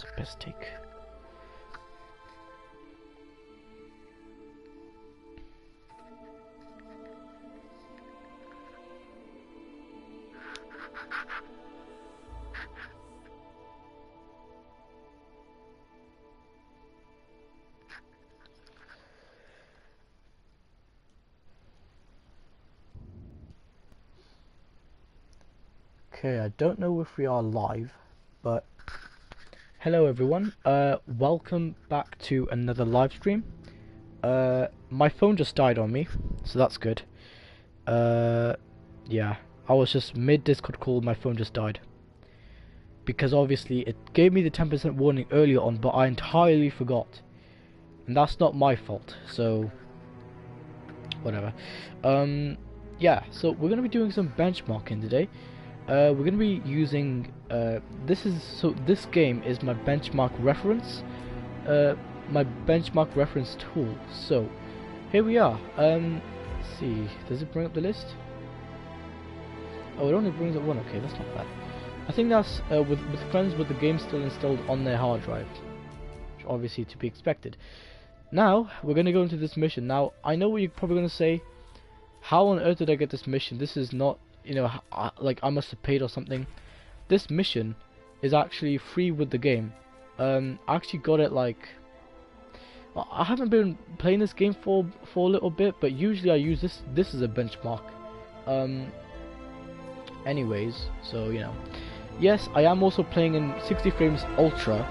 a piss take. Okay, I don't know if we are live, but hello everyone. Welcome back to another live stream. My phone just died on me, so that's good. Yeah, I was just mid Discord call, my phone just died. Because obviously it gave me the 10% warning earlier on, but I entirely forgot. And that's not my fault, so whatever. Yeah, so we're gonna be doing some benchmarking today. We're gonna be using this game is my benchmark reference tool. So here we are. Let's see, does it bring up the list? Oh, it only brings up one. Okay, that's not bad. I think that's with friends with the game still installed on their hard drive, which obviously to be expected. Now we're gonna go into this mission. Now I know what you're probably gonna say. How on earth did I get this mission? This is not, you know, like I must have paid or something. This mission is actually free with the game. I actually got it like, I haven't been playing this game for a little bit, but usually I use this as a benchmark. Anyways, so you know, yes, I am also playing in 60 frames ultra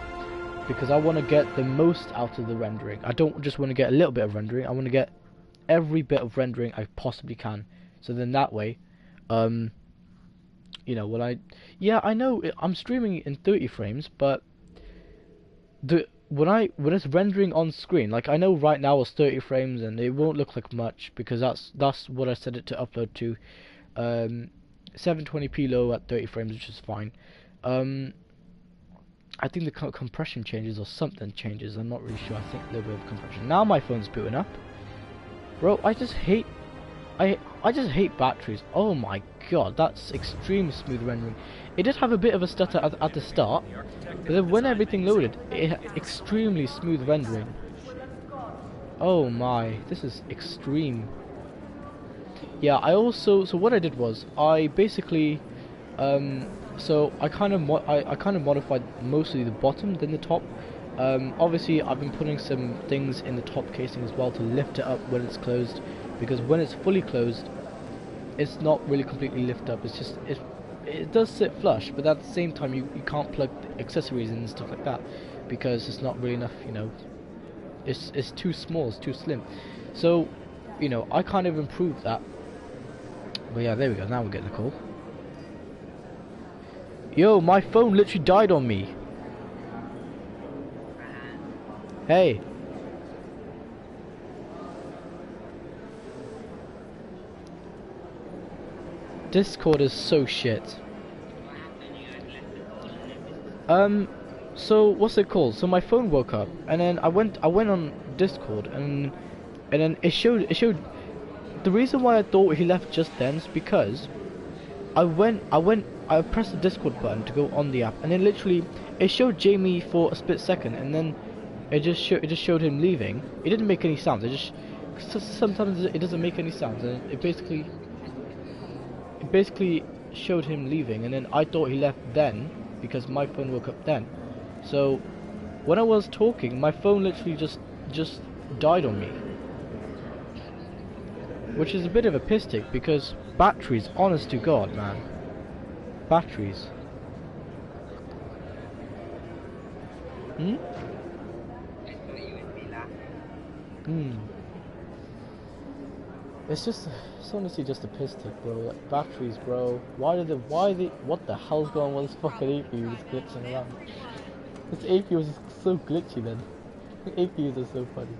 because I want to get the most out of the rendering. I don't just want to get a little bit of rendering. I want to get every bit of rendering I possibly can. So then that way, you know, I know I'm streaming in 30 frames, but when it's rendering on screen, like I know right now it's 30 frames and it won't look like much because that's what I set it to upload to, 720p low at 30 frames, which is fine. I think the compression changes or something changes. I'm not really sure. I think a little bit of compression. Now my phone's booting up, bro. I just hate batteries. Oh my god, that's extremely smooth rendering. It did have a bit of a stutter at the start, but then when everything loaded, it had extremely smooth rendering. Oh my, this is extreme. Yeah, so what I did was I basically so I kind of modified mostly the bottom than the top. Obviously I've been putting some things in the top casing as well to lift it up when it's closed, because when it's fully closed it's not really completely lift up. It's just it does sit flush, but at the same time you can't plug accessories in and stuff like that because it's not really enough, you know. It's too small, it's too slim. So, you know, I kind of improved that. But yeah, there we go, now we're getting a call. Yo, my phone literally died on me. Hey. Discord is so shit. So what's it called? So my phone woke up and then I went on Discord and then it showed the reason why I thought he left just then is because I pressed the Discord button to go on the app, and then literally it showed Jamie for a split second, and then it just showed him leaving. It didn't make any sounds. Sometimes it doesn't make any sounds, and it basically showed him leaving, and then I thought he left then because my phone woke up then. So when I was talking, my phone literally just died on me, which is a bit of a piss take because batteries, honest to God, man. Batteries. It's honestly just a piss take, bro. Like, batteries, bro. What the hell's going on with this fucking APU that's glitching around? This APU is so glitchy, man. APUs are so funny.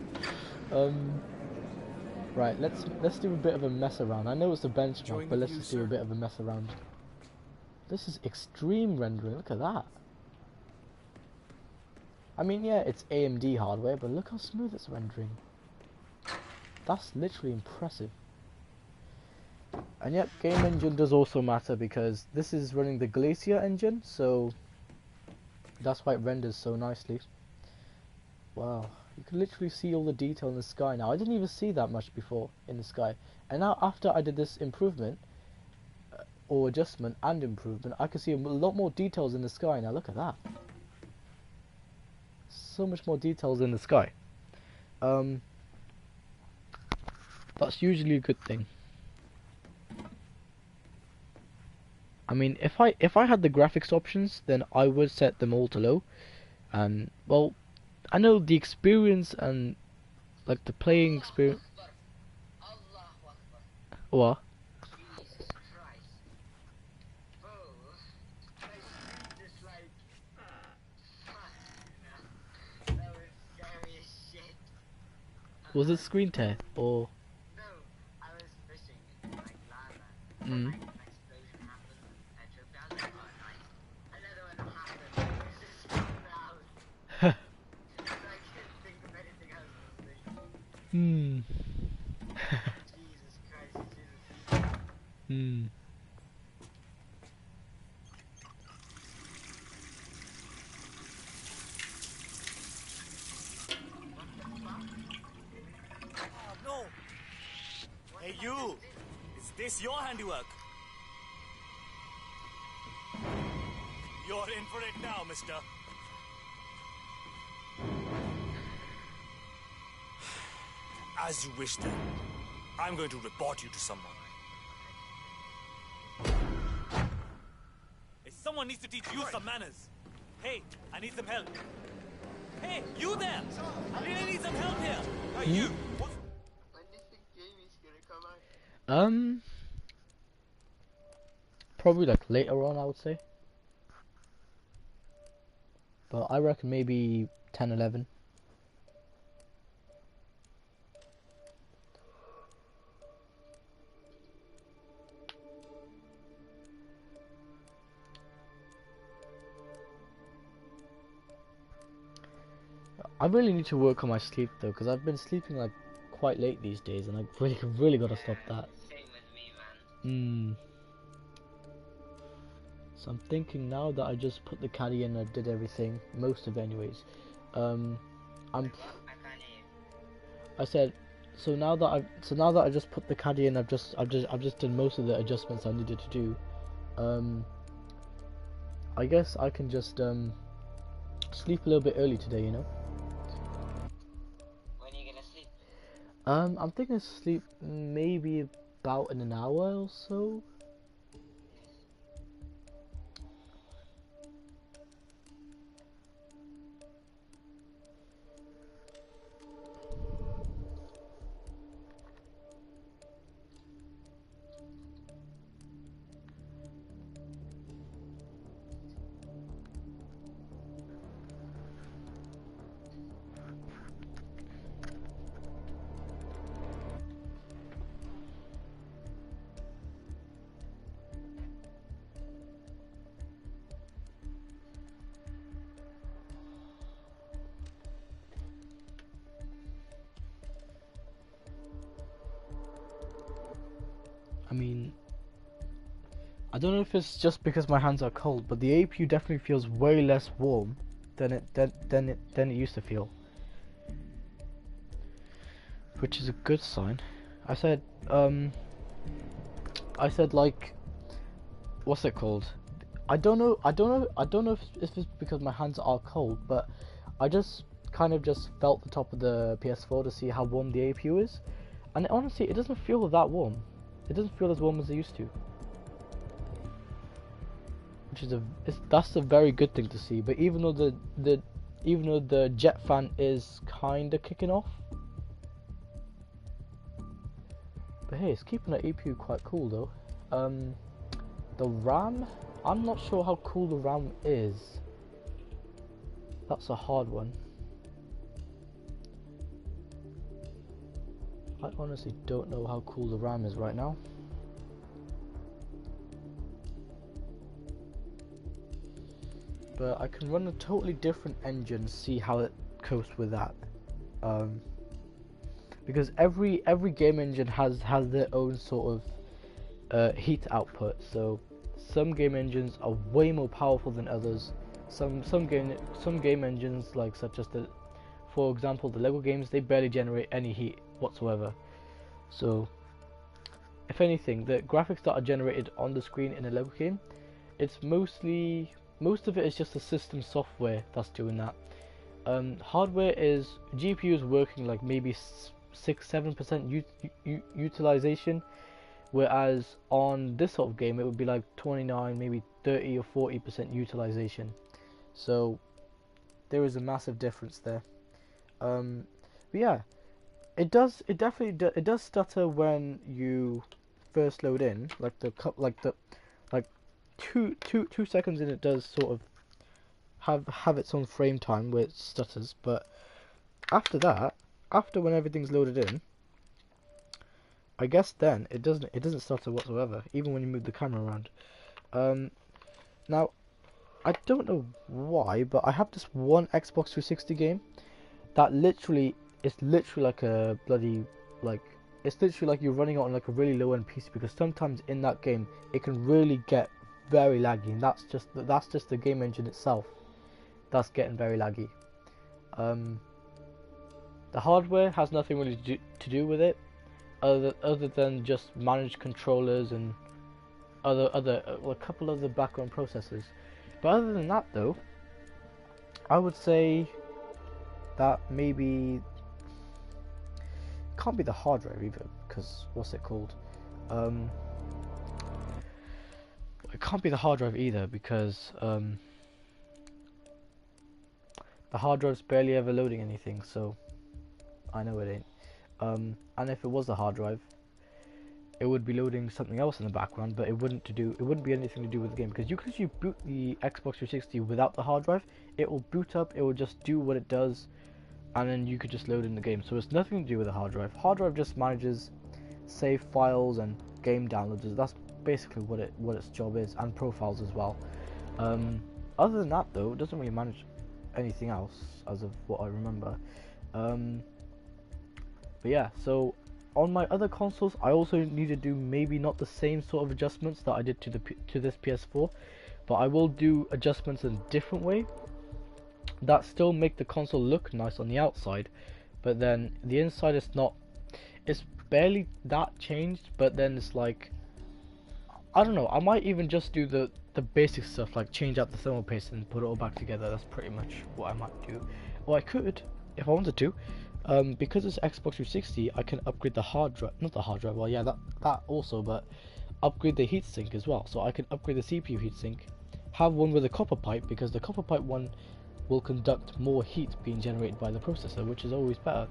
Right, let's do a bit of a mess around. I know it's a benchmark, but let's just do a bit of a mess around. This is extreme rendering. Look at that. I mean, yeah, it's AMD hardware, but look how smooth it's rendering. That's literally impressive. And yep, game engine does also matter because this is running the Glacier engine, so That's why it renders so nicely. Wow, you can literally see all the detail in the sky now. I didn't even see that much before in the sky, and now after I did this improvement or adjustment and improvement, I can see a lot more details in the sky now. Look at that. So much more details in the sky. That's usually a good thing. I mean, if I had the graphics options, then I would set them all to low. And well, I know the experience and like the playing experience. What? Jesus Christ. Bro, just like, fuck, that was scary as shit. Was it screen tear or? No, I was fishing in like lava, Mm. like an explosion happened, I choked out, like, oh nice. Another one happened, it was just so loud. I couldn't think of anything else to say. Hmm. Jesus Christ, Jesus. Hmm. Oh, no. Hey, you. Is this your handiwork? You're in for it now, mister. As you wish, then. I'm going to report you to someone. Hey, someone needs to teach you some manners. Hey, I need some help. Hey, you there! I really need some help here. Hey, you. What's... When do you think Jamie's gonna come out? Probably like later on, I would say. But I reckon maybe 10, 11. I really need to work on my sleep though, because I've been sleeping like quite late these days, and I really gotta stop that. Same with me, man. So I'm thinking now that I just put the caddy in, I did everything, most of it anyways. I'm. I can't hear you. I said, so now that I just put the caddy in, I've just done most of the adjustments I needed to do. I guess I can just sleep a little bit early today, you know. When are you gonna sleep? I'm thinking to sleep maybe about in an hour or so. I mean, I don't know if it's just because my hands are cold, but the APU definitely feels way less warm than it used to feel, which is a good sign. I said like, what's it called? I don't know if it's because my hands are cold, but I just kind of just felt the top of the PS4 to see how warm the APU is, and honestly, it doesn't feel that warm. It doesn't feel as warm as it used to, which is that's a very good thing to see. But even though the jet fan is kind of kicking off, but hey, it's keeping the APU quite cool though. The RAM, I'm not sure how cool the RAM is. That's a hard one. I honestly don't know how cool the RAM is right now. But I can run a totally different engine, see how it copes with that. Because every game engine has their own sort of heat output. So some game engines are way more powerful than others. some game engines like such as for example the Lego games, they barely generate any heat whatsoever. So if anything, the graphics that are generated on the screen in a Lego game, it's most of it is just the system software that's doing that. Hardware is GPU is working like maybe 6-7% utilization, whereas on this sort of game it would be like 29, maybe 30 or 40% utilization. So there is a massive difference there. But yeah, it does stutter when you first load in, like like 2 seconds in, it does sort of have its own frame time where it stutters, but after that, after when everything's loaded in, I guess then it doesn't stutter whatsoever, even when you move the camera around. Now I don't know why, but I have this one Xbox 360 game that it's literally like a bloody, like, it's literally like you're running it on like a really low end PC, because sometimes in that game it can really get very laggy, and that's just the game engine itself that's getting very laggy. The hardware has nothing really to do with it, other than just manage controllers and a couple other background processors. But other than that, though, I would say that maybe can't be the hard drive either, because what's it called? It can't be the hard drive either, because the hard drive's barely ever loading anything, so I know it ain't. And if it was the hard drive, it would be loading something else in the background, but it wouldn't be anything to do with the game, because you could actually boot the Xbox 360 without the hard drive. It will boot up, it will just do what it does, and then you could just load in the game. So it's nothing to do with the hard drive. Hard drive just manages save files and game downloads. That's basically what its job is, and profiles as well. Other than that, though, it doesn't really manage anything else as of what I remember. But yeah, so on my other consoles, I also need to do maybe not the same sort of adjustments that I did to this PS4, but I will do adjustments in a different way that still make the console look nice on the outside, but then the inside is not. It's barely that changed, but then it's like, I don't know. I might even just do the basic stuff, like change out the thermal paste and put it all back together. That's pretty much what I might do. Or I could, if I wanted to. Because it's Xbox 360, I can upgrade the hard drive, not the hard drive, well yeah, that also, but upgrade the heatsink as well. So I can upgrade the CPU heatsink, have one with a copper pipe, because the copper pipe one will conduct more heat being generated by the processor, which is always better.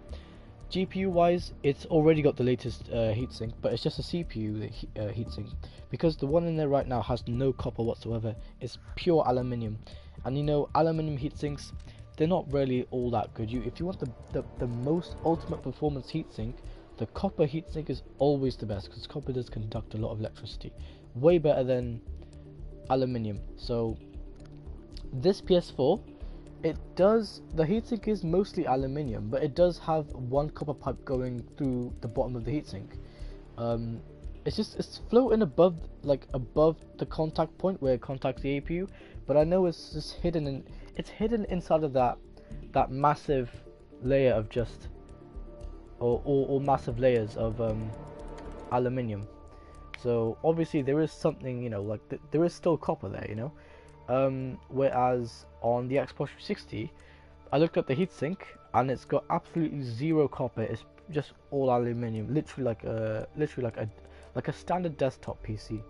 GPU wise, it's already got the latest heatsink, but it's just a CPU heatsink, because the one in there right now has no copper whatsoever. It's pure aluminium, and you know, aluminium heatsinks, they're not really all that good. If you want the most ultimate performance heatsink, the copper heatsink is always the best, because copper does conduct a lot of electricity, way better than aluminium. So this PS4, the heatsink is mostly aluminium, but it does have one copper pipe going through the bottom of the heatsink. It's floating above the contact point where it contacts the APU, but I know it's just hidden inside of that massive layer of just or massive layers of aluminium. So obviously there is something, you know, like there is still copper there, you know. Whereas on the Xbox 360, I looked at the heatsink and it's got absolutely zero copper. It's just all aluminium, literally like a standard desktop PC.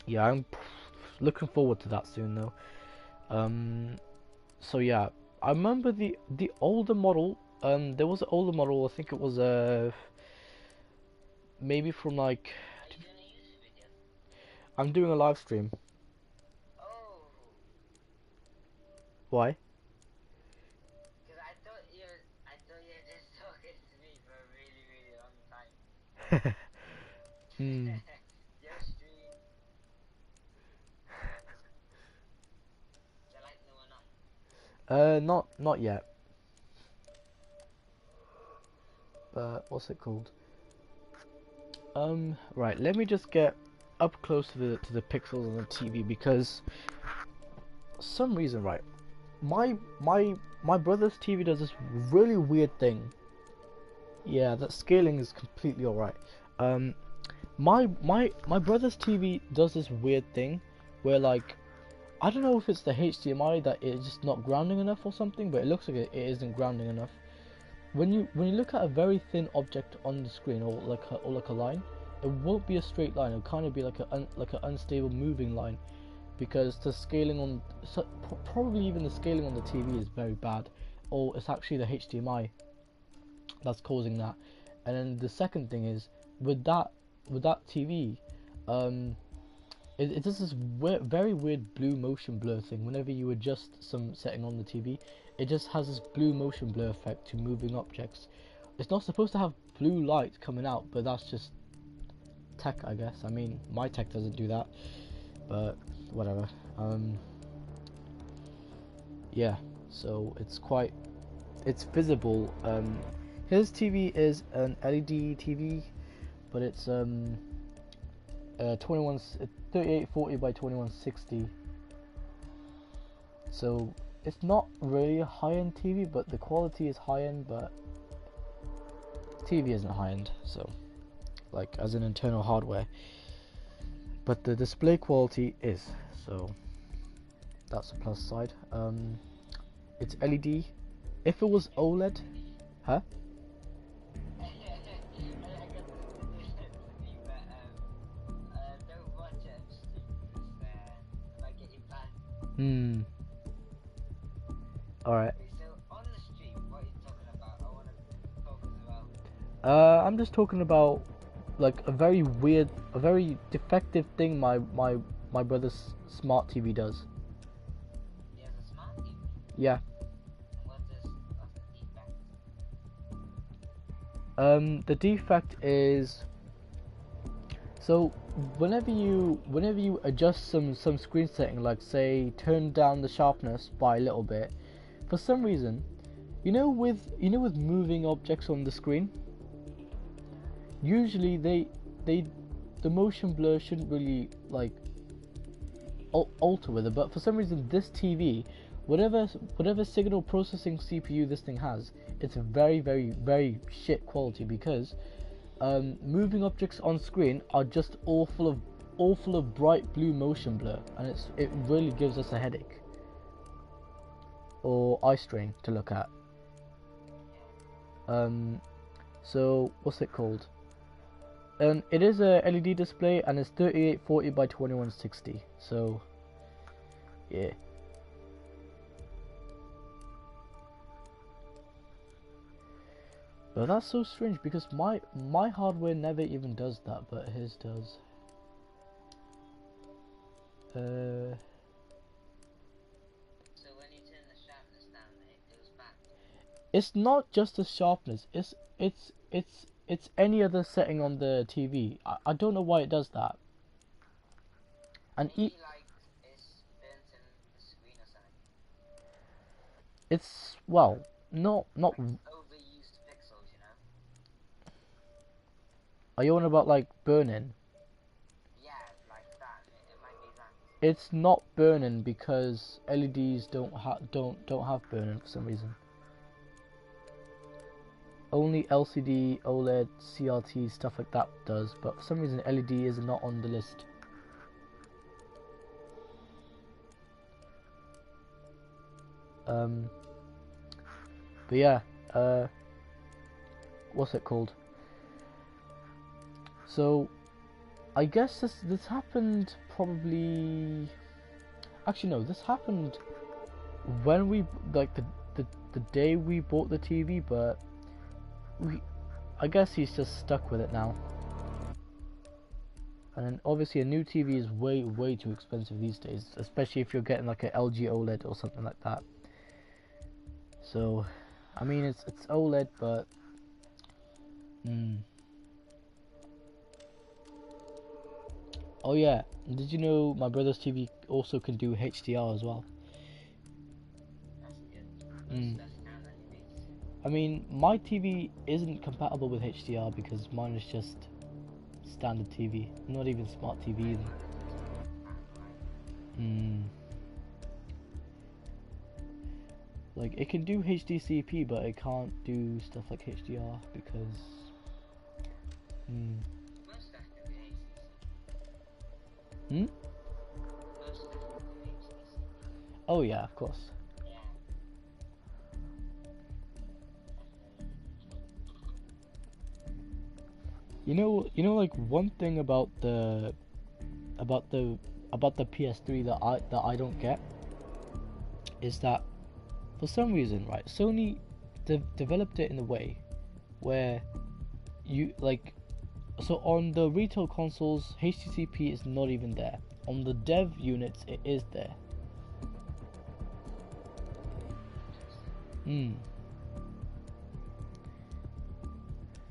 Yeah, I'm looking forward to that soon though. So yeah, I remember the older model. There was an older model. I think it was maybe from like. Are you doing a YouTube video? I'm doing a live stream. Oh, Why? because I thought you were just talking to me for a really, really long time. Your stream. Is there like no one on? Not yet. But what's it called? Right. Let me just get up close to the pixels on the TV, because some reason, right, my brother's TV does this really weird thing. Yeah, that scaling is completely alright. Um, my brother's TV does this weird thing where, like, I don't know if it's the HDMI that it's just not grounding enough or something, but it looks like it isn't grounding enough. When you look at a very thin object on the screen, or like a line, it won't be a straight line. It'll kind of be like an unstable moving line, because the scaling on probably even the scaling on the TV is very bad, or it's actually the HDMI that's causing that. And then the second thing is with that TV, it does this very weird blue motion blur thing. Whenever you adjust some setting on the TV, it just has this blue motion blur effect to moving objects. It's not supposed to have blue light coming out, but that's just tech, I guess. I mean, my tech doesn't do that, but whatever. Yeah, so it's visible. His TV is an LED TV, but it's 3840 by 2160. So it's not really a high-end TV, but the quality is high-end. But TV isn't high-end, so like as an internal hardware. But the display quality is, so that's a plus side. It's LED. If it was OLED, huh? Alright. So on the stream, what are you talking about? I want to focus as well. I'm just talking about like a very weird, a very defective thing my brother's smart TV does. He has a smart TV. Yeah. What's the defect? The defect is, so whenever you adjust some screen setting, like say turn down the sharpness by a little bit, for some reason, with moving objects on the screen, usually the motion blur shouldn't really like alter with it, but for some reason this TV, whatever signal processing CPU this thing has, it's very very shit quality, because moving objects on screen are just all full of bright blue motion blur, and it really gives us a headache or eye strain to look at. So what's it called? It is a LED display, and it's 3840 by 2160. So yeah. But that's so strange, because my hardware never even does that, but his does. So when you turn the sharpness down, it goes back. It's not just the sharpness. It's any other setting on the TV. I don't know why it does that. And Maybe like it's burnt in the screen or something. it's, well, not. Overused pixels, you know. Are you on about like burning? Yeah, like that. It might be that. It's not burning, because LEDs don't have burning for some reason. Only LCD, OLED, CRT, stuff like that does, but for some reason LED is not on the list. But yeah, what's it called? So I guess this happened probably. Actually, no, this happened when we the day we bought the TV, but I guess he's just stuck with it now. And then obviously a new TV is way too expensive these days, especially if you're getting like a LG OLED or something like that. So, I mean, it's OLED, but oh yeah, did you know my brother's TV also can do HDR as well? That's good. That's kind of nice. I mean, my TV isn't compatible with HDR because mine is just standard TV, not even smart TV either. Like, it can do HDCP, but it can't do stuff like HDR because... Most stuff can be HTC. Hmm? Most stuff can be HTC. Oh yeah, of course. Yeah. You know, like one thing about the PS3 that I don't get is that for some reason, right, Sony developed it in a way where you like, so on the retail consoles HTCP is not even there. On the dev units it is there.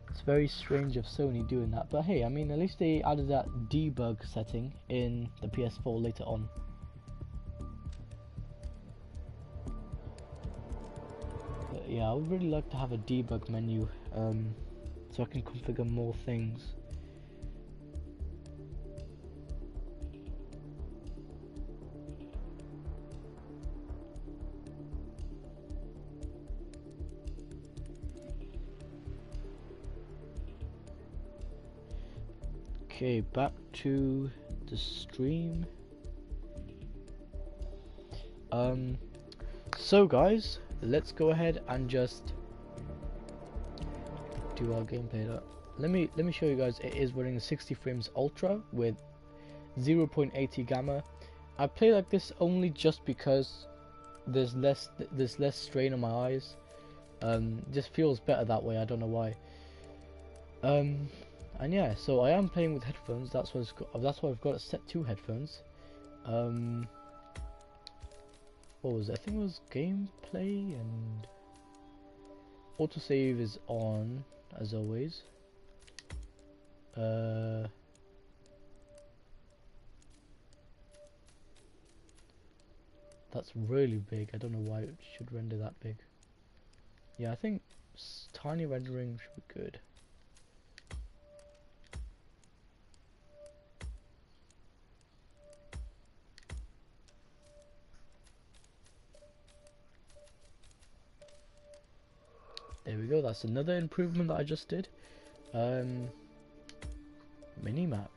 It's very strange of Sony doing that, but hey, I mean, at least they added that debug setting in the PS4 later on. But yeah, I would really like to have a debug menu, so I can configure more things. Okay, back to the stream. So guys, let's go ahead and just do our gameplay. Let me show you guys. It is running 60 frames ultra with 0.80 gamma. I play like this only just because there's less strain on my eyes. Just feels better that way. I don't know why. And yeah, so I am playing with headphones. That's why I've got it set to headphones. What was it? I think it was gameplay, and autosave is on as always. That's really big. I don't know why it should render that big. Yeah, I think tiny rendering should be good. There we go, that's another improvement that I just did. Minimap.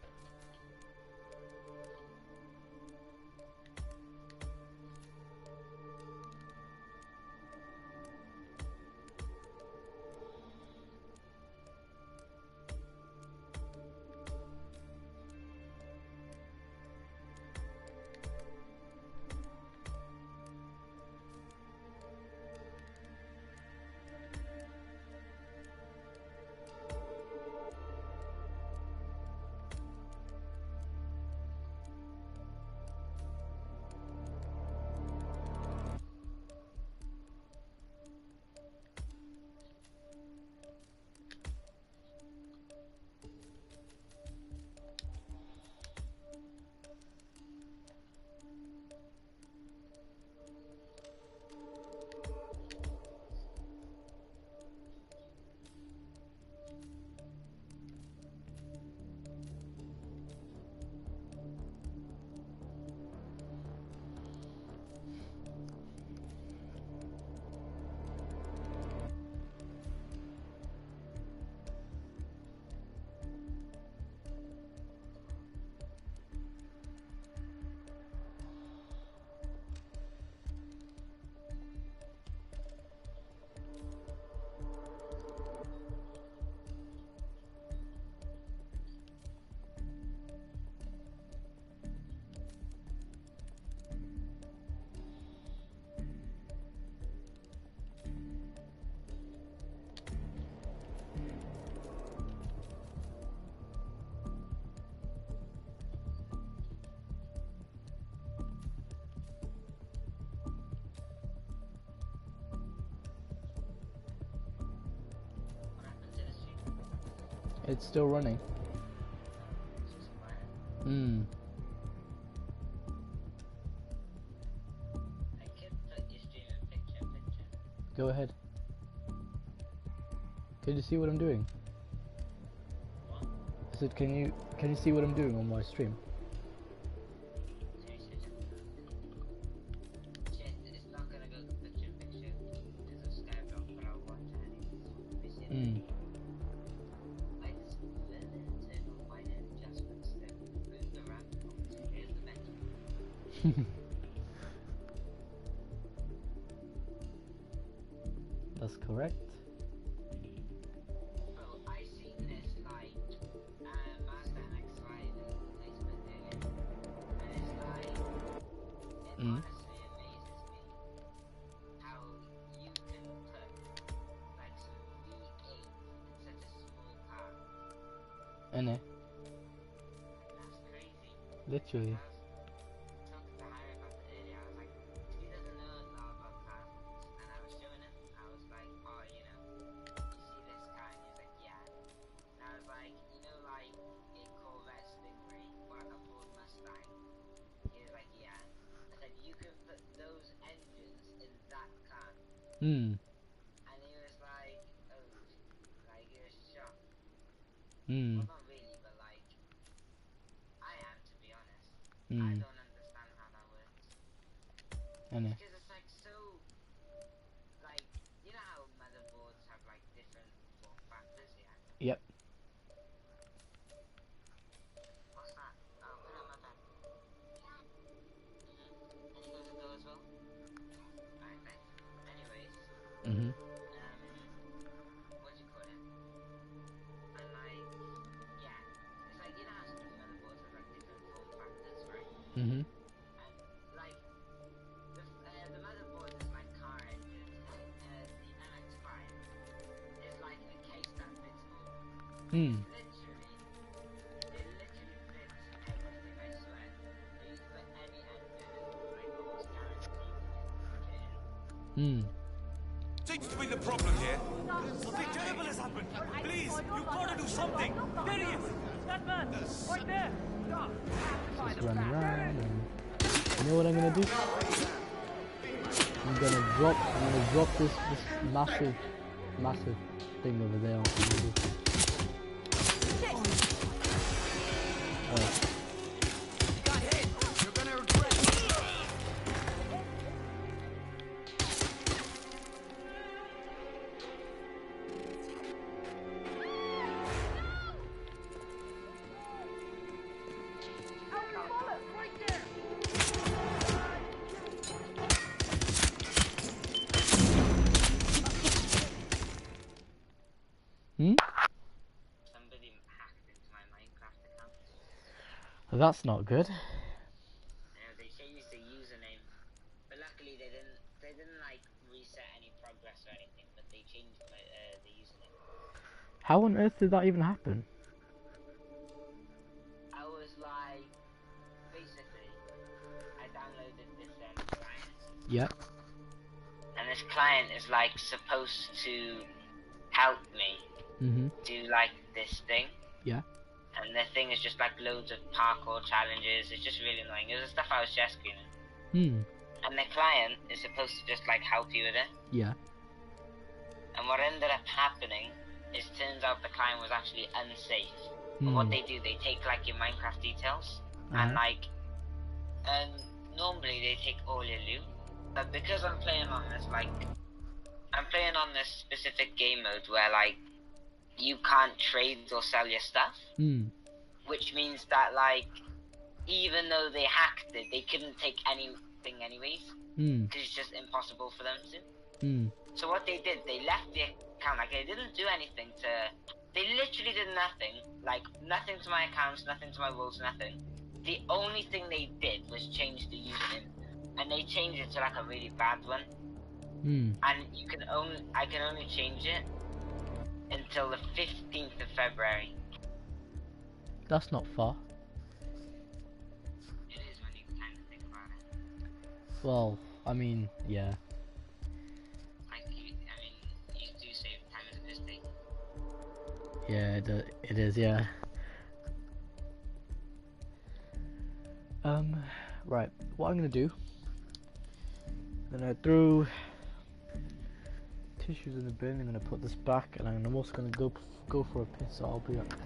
It's still running. Go ahead. Can you see what I'm doing? I said, can you see what I'm doing on my stream? Hmm. Like just learn internal finite adjustments that move the RAM points. Here's the menu. That's correct. Bro, I seen this like Mazda MX-5 replacement earlier, and it's like it honestly amazes me how you can put like some V8 in such a small car. Innit? That's crazy. Literally. I was talking to Harry about it earlier. I was like, he doesn't know a lot about cars, and I was showing him. I was like, oh, you know, you see this car, and he was like, yeah. And I was like, you know, like a Corvette Stingray or like a Ford Mustang. He was like, yeah. I said, you can put those engines in that car, Hmm. and he was like, oh, like he was shocked. Hmm. Well, not really, but like, I am, to be honest. I Hmm. don't understand how that works. Innit? Because it's like so, like, you know how motherboards have like different form factors, yeah? Yep. What's that? Oh, put on my bed. Can you close the door as well? Alright, thanks. Anyways, Mhm. what do you call it? And like, yeah, it's like, you know how some motherboards have like different form factors, right? Mhm. And like, the motherboard is like car engines, and the MX-5 is like a case that fits all. Hmm. Literally, it literally fits everything, I swear. So you can put any engine and like almost guaranteed to fit in. Hmm. Seems to be the problem here. Something terrible has happened. Please, you've got to do something. There he is. That man. Right there. Just run around and you know what I'm gonna do? I'm gonna drop this massive thing over there on the Hmm? Somebody hacked into my Minecraft account. That's not good. They changed the username, but luckily they didn't like reset any progress or anything. But they changed the username. How on earth did that even happen? I was like, basically, I downloaded this client, Yeah. and this client is like supposed to help me Mhm. do like this thing. Yeah. And the thing is just like loads of parkour challenges. It's just really annoying. It was the stuff I was share screening. Hmm. And the client is supposed to just like help you with it. Yeah. And what ended up happening is turns out the client was actually unsafe. And what they do, they take like your Minecraft details and like, normally they take all your loot. But because I'm playing on this specific game mode where like you can't trade or sell your stuff, which means that like even though they hacked it, they couldn't take anything anyways, because it's just impossible for them to. So what they did, they left the account, like they didn't do anything they literally did nothing, like nothing to my accounts, nothing to my rules, nothing. The only thing they did was change the username, and they changed it to like a really bad one. And I can only change it until the 15th of February. That's not far. It is when you kind of think about it. Well, I mean, yeah. Like, you do save time as a mistake. Yeah, it is, yeah. Right, what I'm gonna do, I'm gonna throw tissues in the bin, I'm gonna put this back, and I'm also gonna go for a piss, so I'll be right back.